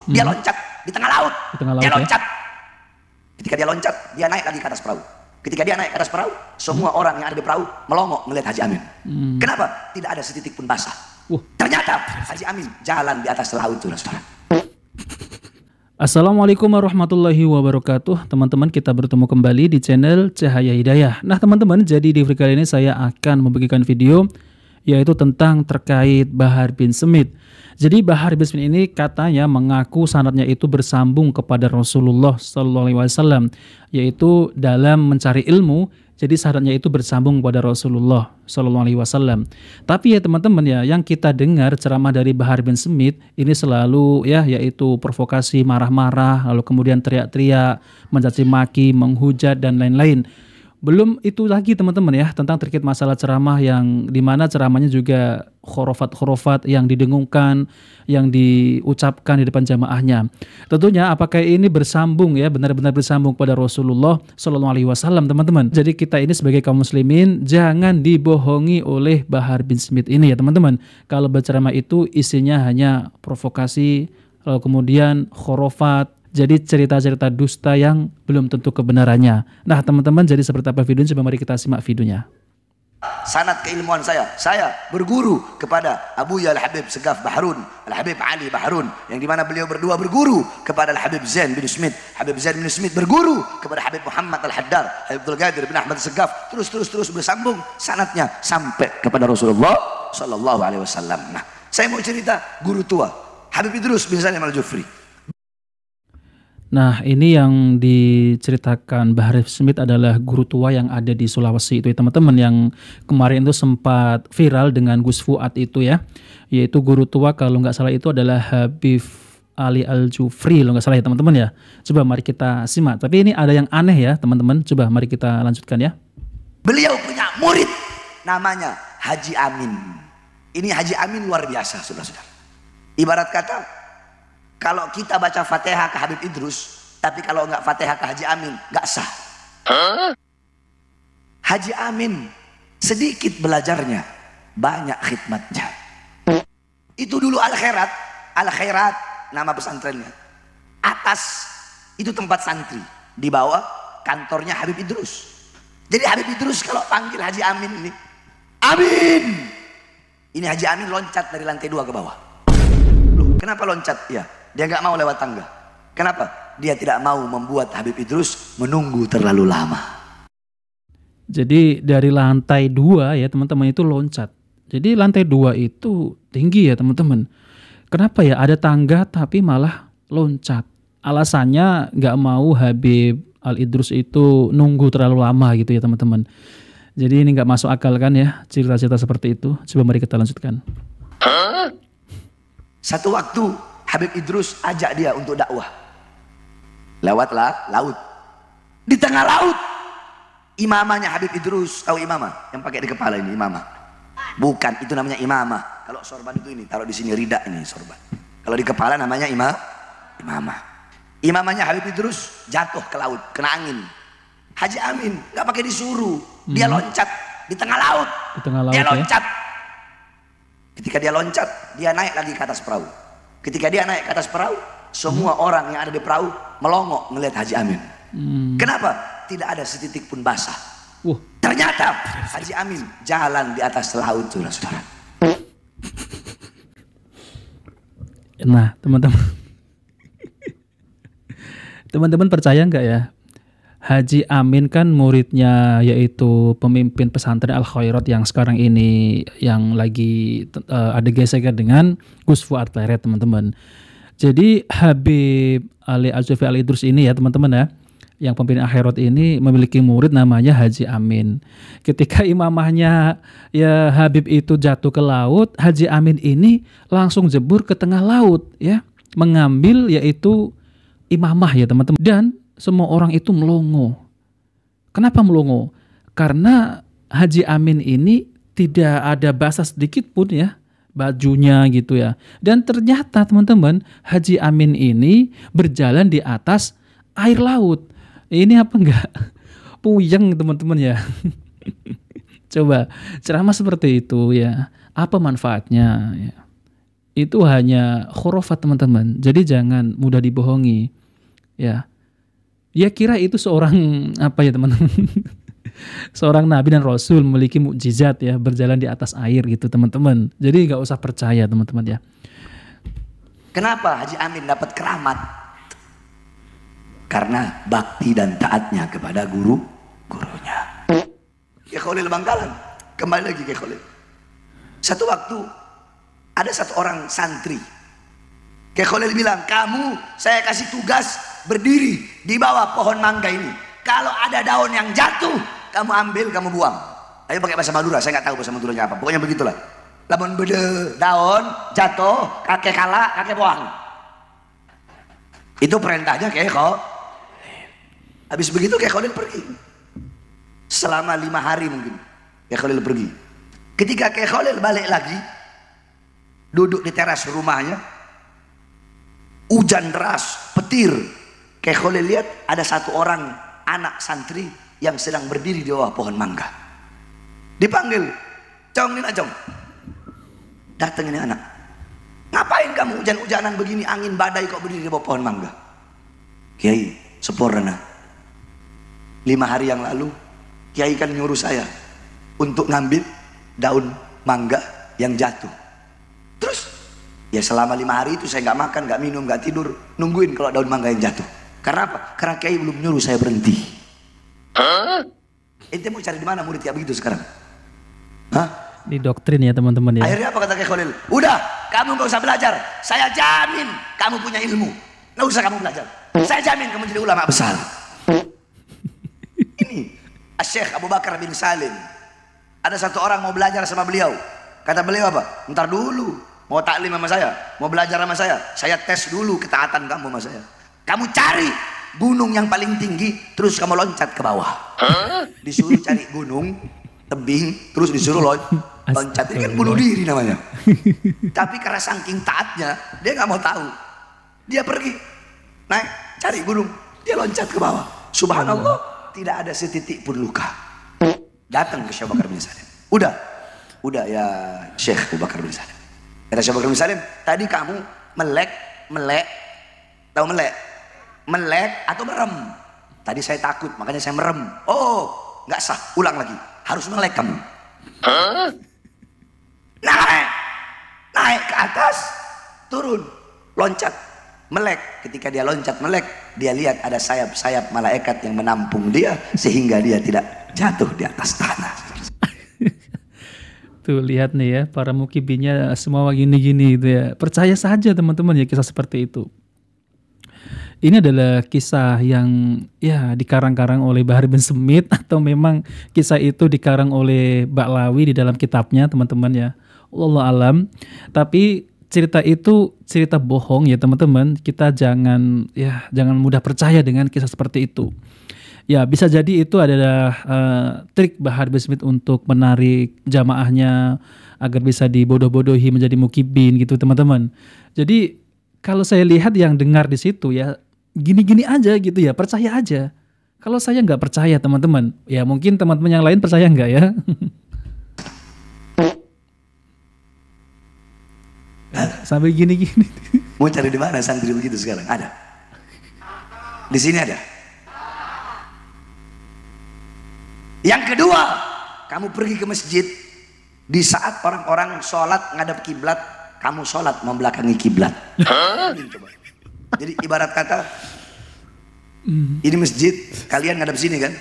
Dia loncat di tengah laut. Di tengah laut Dia ya. loncat. Ketika dia loncat, dia naik lagi ke atas perahu. Ketika dia naik ke atas perahu, semua orang yang ada di perahu melongok melihat Haji Amin. Kenapa? Tidak ada setitik pun basah. Ternyata Haji Amin jalan di atas laut, saudara. Assalamualaikum warahmatullahi wabarakatuh. Teman-teman, kita bertemu kembali di channel Cahaya Hidayah. Nah teman-teman, jadi di video kali ini saya akan membagikan video yaitu tentang terkait Bahar bin Smith. Jadi Bahar bin Smith ini katanya mengaku sanadnya itu bersambung kepada Rasulullah SAW, yaitu dalam mencari ilmu. Jadi sanadnya itu bersambung kepada Rasulullah SAW. Tapi ya teman-teman ya, yang kita dengar ceramah dari Bahar bin Smith ini selalu ya, yaitu provokasi, marah-marah, lalu kemudian teriak-teriak, mencaci maki, menghujat dan lain-lain. Belum itu lagi teman-teman ya, tentang terkait masalah ceramah yang dimana ceramahnya juga khurafat-khurafat yang didengungkan, yang diucapkan di depan jamaahnya. Tentunya apakah ini bersambung ya, benar-benar bersambung pada Rasulullah SAW teman-teman. Jadi kita ini sebagai kaum muslimin jangan dibohongi oleh Bahar bin Smith ini ya teman-teman. Kalau berceramah itu isinya hanya provokasi, lalu kemudian khurafat. Jadi cerita-cerita dusta yang belum tentu kebenarannya. Nah teman-teman, jadi seperti apa videonya? Coba mari kita simak videonya. Sanad keilmuan saya berguru kepada Abuya Al-Habib Segaf Bahrun, Al-Habib Ali Bahrun, yang dimana beliau berdua berguru kepada Al-Habib Zain bin Smith. Habib Zain bin Smith berguru kepada Habib Muhammad Al-Haddar, Habib Abdul Qadir bin Ahmad Segaf. Terus bersambung sanadnya sampai kepada Rasulullah Sallallahu Alaihi Wasallam. Nah, saya mau cerita guru tua Habib Idrus bin Salim Al-Jufri. Nah ini yang diceritakan Bahar bin Smith adalah guru tua yang ada di Sulawesi itu ya teman-teman, yang kemarin itu sempat viral dengan Gus Fuad itu ya, yaitu guru tua kalau nggak salah itu adalah Habib Ali Al-Jufri kalau nggak salah ya teman-teman ya. Coba mari kita simak, tapi ini ada yang aneh ya teman-teman, coba mari kita lanjutkan ya. Beliau punya murid namanya Haji Amin. Ini Haji Amin luar biasa saudara-saudara. Ibarat kata, kalau kita baca Fatihah ke Habib Idrus, tapi kalau nggak Fatihah ke Haji Amin, nggak sah. Haji Amin sedikit belajarnya, banyak khidmatnya. Itu dulu Al-Khairat nama pesantrennya. Atas itu tempat santri, di bawah kantornya Habib Idrus. Jadi Habib Idrus kalau panggil Haji Amin ini, Amin. Ini Haji Amin loncat dari lantai 2 ke bawah. Loh, kenapa loncat? Ya, dia nggak mau lewat tangga. Kenapa? Dia tidak mau membuat Habib Idrus menunggu terlalu lama. Jadi dari lantai 2 ya teman-teman itu loncat. Jadi lantai 2 itu tinggi ya teman-teman. Kenapa ya ada tangga tapi malah loncat? Alasannya nggak mau Habib Al-Idrus itu nunggu terlalu lama gitu ya teman-teman. Jadi ini nggak masuk akal kan ya cerita-cerita seperti itu. Coba mari kita lanjutkan. Satu waktu Habib Idrus ajak dia untuk dakwah. Lewatlah laut. Di tengah laut, imamahnya Habib Idrus, tahu imamah? Yang pakai di kepala ini imamah. Bukan, itu namanya imamah. Kalau sorban itu ini, taruh di sini rida ini sorban. Kalau di kepala namanya imamah. Imamahnya Habib Idrus jatuh ke laut, kena angin. Haji Amin nggak pakai disuruh, dia loncat di tengah laut. Di tengah laut dia ya. loncat. Ketika dia loncat, dia naik lagi ke atas perahu. Ketika dia naik ke atas perahu, semua orang yang ada di perahu melongok melihat Haji Amin. Kenapa? Tidak ada setitik pun basah. Ternyata Haji Amin jalan di atas laut, saudara-saudara. Nah, teman-teman. Teman-teman percaya nggak ya? Haji Amin kan muridnya yaitu pemimpin pesantren Al-Khairat yang sekarang ini yang lagi ada gesekan dengan Gus Fuad Pleret teman-teman. Jadi Habib Ali Al-Jufri Al-Idrus ini ya teman-teman ya, yang pemimpin Al-Khairat ini memiliki murid namanya Haji Amin. Ketika imamahnya ya Habib itu jatuh ke laut, Haji Amin ini langsung jebur ke tengah laut ya, mengambil yaitu imamah ya teman-teman. Dan semua orang itu melongo. Kenapa melongo? Karena Haji Amin ini tidak ada basah sedikit pun ya bajunya gitu ya. Dan ternyata teman-teman, Haji Amin ini berjalan di atas air laut. Ini apa enggak puyeng teman-teman ya? Coba ceramah seperti itu ya, apa manfaatnya ya? itu hanya khurafat teman-teman. Jadi jangan mudah dibohongi. Ya. Ya kira itu seorang apa ya teman-teman? Seorang nabi dan rasul memiliki mukjizat ya, berjalan di atas air gitu teman-teman. Jadi nggak usah percaya teman-teman ya. Kenapa Haji Amin dapat keramat? Karena bakti dan taatnya kepada gurunya. Kiai Khalil Bangkalan, kembali lagi Kiai Khalil. Satu waktu ada satu orang santri. Kiai Khalil bilang, kamu saya kasih tugas berdiri di bawah pohon mangga ini. Kalau ada daun yang jatuh, kamu ambil, kamu buang. Ayo pakai bahasa Madura, saya nggak tahu bahasa Maduranya apa. Pokoknya begitulah. Lamun bede daun jatuh, kakek kala, kakek buang. Itu perintahnya Kiai Khalil. Habis begitu Kiai Khalil pergi. Selama 5 hari mungkin Kiai Khalil pergi. Ketika Kiai Khalil balik lagi, duduk di teras rumahnya, hujan deras, petir. Kiai Khalil lihat ada satu orang anak santri yang sedang berdiri di bawah pohon mangga. Dipanggil, "Cong, Nina Cong." Datang ini anak. "Ngapain kamu hujan-hujanan begini, angin badai kok berdiri di bawah pohon mangga?" "Kiai, seporana. 5 hari yang lalu Kiai kan nyuruh saya untuk ngambil daun mangga yang jatuh. Terus ya selama 5 hari itu saya nggak makan, nggak minum, nggak tidur, nungguin kalau daun mangga yang jatuh. Karena apa? Karena Kiai belum nyuruh saya berhenti." Ente mau cari di mana murid kayak begitu sekarang? Hah? Di doktrin ya teman-teman ya. Akhirnya apa kata Kiai Khalil? "Udah, kamu nggak usah belajar. Saya jamin kamu punya ilmu. Nggak usah kamu belajar. Saya jamin kamu jadi ulama besar." Ini Syekh Abu Bakar bin Salim. Ada satu orang mau belajar sama beliau. Kata beliau apa? "Ntar dulu, mau taklim sama saya, mau belajar sama saya tes dulu ketaatan kamu sama saya. Kamu cari gunung yang paling tinggi, terus kamu loncat ke bawah." Disuruh cari gunung, tebing, terus disuruh loncat. Ini kan bunuh diri namanya. Tapi karena saking taatnya, dia nggak mau tahu. Dia pergi, naik, cari gunung, dia loncat ke bawah. Subhanallah, tidak ada setitik pun luka. Datang ke Syekh Abu Bakar bin Salim. Udah ya Syekh Abu Bakar bin Salim. Kata Syekh Abu Bakar bin Salim, "Tadi kamu melek, tahu melek? Melek atau merem?" "Tadi saya takut, makanya saya merem." "Oh, nggak sah, ulang lagi. Harus melek kamu." Naik ke atas, turun, loncat, melek. Ketika dia loncat melek, dia lihat ada sayap-sayap malaikat yang menampung dia sehingga dia tidak jatuh di atas tanah. Tuh lihat nih ya, para mukibinnya semua gini-gini gitu ya. Percaya saja teman-teman ya kisah seperti itu. Ini adalah kisah yang ya dikarang-karang oleh Bahar bin Smith atau memang kisah itu dikarang oleh Ba'lawi di dalam kitabnya teman-teman ya. Wallahu alam. Tapi cerita itu cerita bohong ya teman-teman. Kita jangan mudah percaya dengan kisah seperti itu. Ya bisa jadi itu adalah trik Bahar bin Smith untuk menarik jamaahnya agar bisa dibodoh-bodohi menjadi mukibin gitu teman-teman. Jadi kalau saya lihat yang dengar di situ ya gini-gini aja gitu ya, percaya aja. Kalau saya nggak percaya teman-teman, ya mungkin teman-teman yang lain percaya nggak ya? Sampai gini-gini. Mau cari di mana santri begitu sekarang? Ada. Di sini ada. Yang kedua, kamu pergi ke masjid di saat orang-orang sholat ngadap kiblat, kamu sholat membelakangi kiblat. Jadi ibarat kata, ini masjid, kalian ngadap sini kan,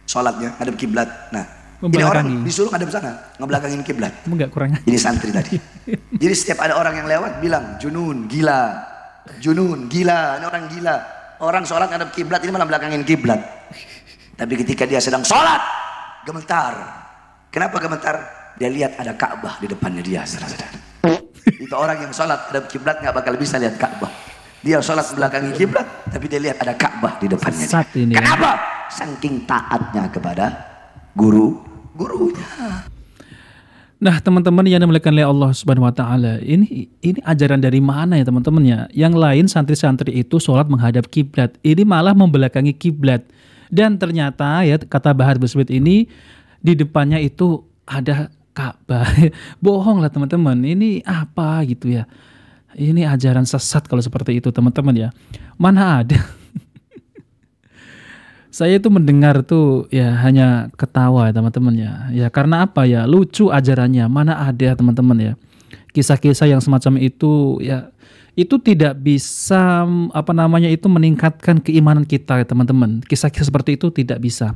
sholatnya ngadap kiblat. Nah, ini orang disuruh ngadap sana, ngebelakangin kiblat. Enggak kurang. Ini santri tadi. Jadi setiap ada orang yang lewat bilang, junun, gila, ini orang gila. Orang sholat ngadap kiblat, ini malah belakangin kiblat. Tapi ketika dia sedang sholat, gemetar. Kenapa gemetar? Dia lihat ada Ka'bah di depannya dia, saudara-saudara. Itu orang yang sholat ngadap kiblat nggak bakal bisa lihat Ka'bah. Dia sholat belakangi kiblat, tapi dia lihat ada Ka'bah di depannya dia. Kenapa? Saking taatnya kepada gurunya. Nah teman-teman yang dimuliakan oleh Allah Subhanahu Wa Taala, ini ajaran dari mana ya teman-teman ya? Yang lain santri-santri itu sholat menghadap kiblat, ini malah membelakangi kiblat. Dan ternyata ya kata Bahar bin Smith ini di depannya itu ada Ka'bah. Bohong lah teman-teman. Ini apa gitu ya? Ini ajaran sesat kalau seperti itu teman-teman ya. Mana ada. Saya itu mendengar tuh ya hanya ketawa ya teman-teman ya. Ya karena apa ya? Lucu ajarannya. Mana ada teman-teman ya. Kisah-kisah yang semacam itu ya itu tidak bisa itu meningkatkan keimanan kita ya teman-teman. Kisah-kisah seperti itu tidak bisa.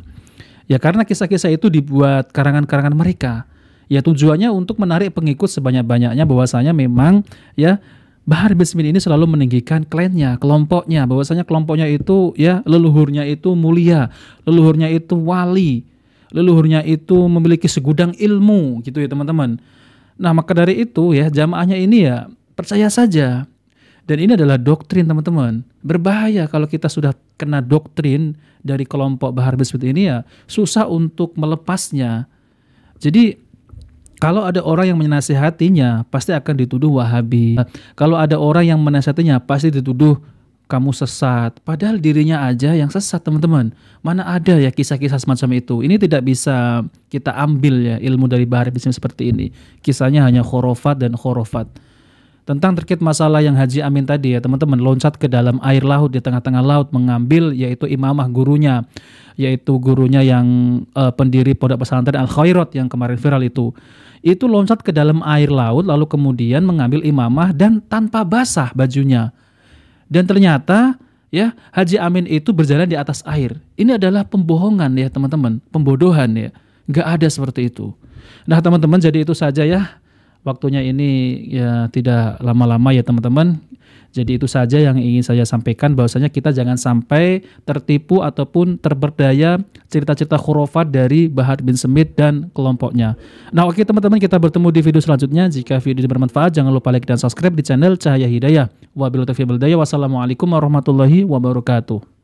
Ya karena kisah-kisah itu dibuat karangan-karangan mereka. Ya tujuannya untuk menarik pengikut sebanyak-banyaknya bahwasanya memang ya Bahar bin Smith ini selalu meninggikan klannya, kelompoknya, bahwasanya kelompoknya itu ya leluhurnya itu mulia, leluhurnya itu wali, leluhurnya itu memiliki segudang ilmu gitu ya teman-teman. Nah maka dari itu ya jamaahnya ini ya percaya saja. Dan ini adalah doktrin teman-teman. Berbahaya kalau kita sudah kena doktrin dari kelompok Bahar bin Smith ini ya susah untuk melepasnya. Jadi kalau ada orang yang menasihatinya, pasti akan dituduh Wahabi. Kalau ada orang yang menasihatinya, pasti dituduh kamu sesat. Padahal dirinya aja yang sesat, teman-teman. Mana ada ya kisah-kisah semacam itu. Ini tidak bisa kita ambil ya ilmu dari Bahar bin Smith seperti ini. Kisahnya hanya khurafat dan khurafat. Tentang terkait masalah yang Haji Amin tadi ya teman-teman, loncat ke dalam air laut, di tengah-tengah laut, mengambil yaitu imamah gurunya, yaitu gurunya yang pendiri pondok pesantren Al Khairat yang kemarin viral itu loncat ke dalam air laut lalu kemudian mengambil imamah dan tanpa basah bajunya. Dan ternyata ya Haji Amin itu berjalan di atas air. Ini adalah pembohongan ya teman-teman, pembodohan ya. Nggak ada seperti itu. Nah teman-teman, jadi itu saja ya. Waktunya ini ya tidak lama-lama ya teman-teman. Jadi itu saja yang ingin saya sampaikan, bahwasanya kita jangan sampai tertipu ataupun terberdaya cerita-cerita khurafat dari Bahar bin Smith dan kelompoknya. Nah oke teman-teman, kita bertemu di video selanjutnya. Jika video ini bermanfaat, jangan lupa like dan subscribe di channel Cahaya Hidayah. Wabillahi taufiq wal hidayah. Wassalamualaikum warahmatullahi wabarakatuh.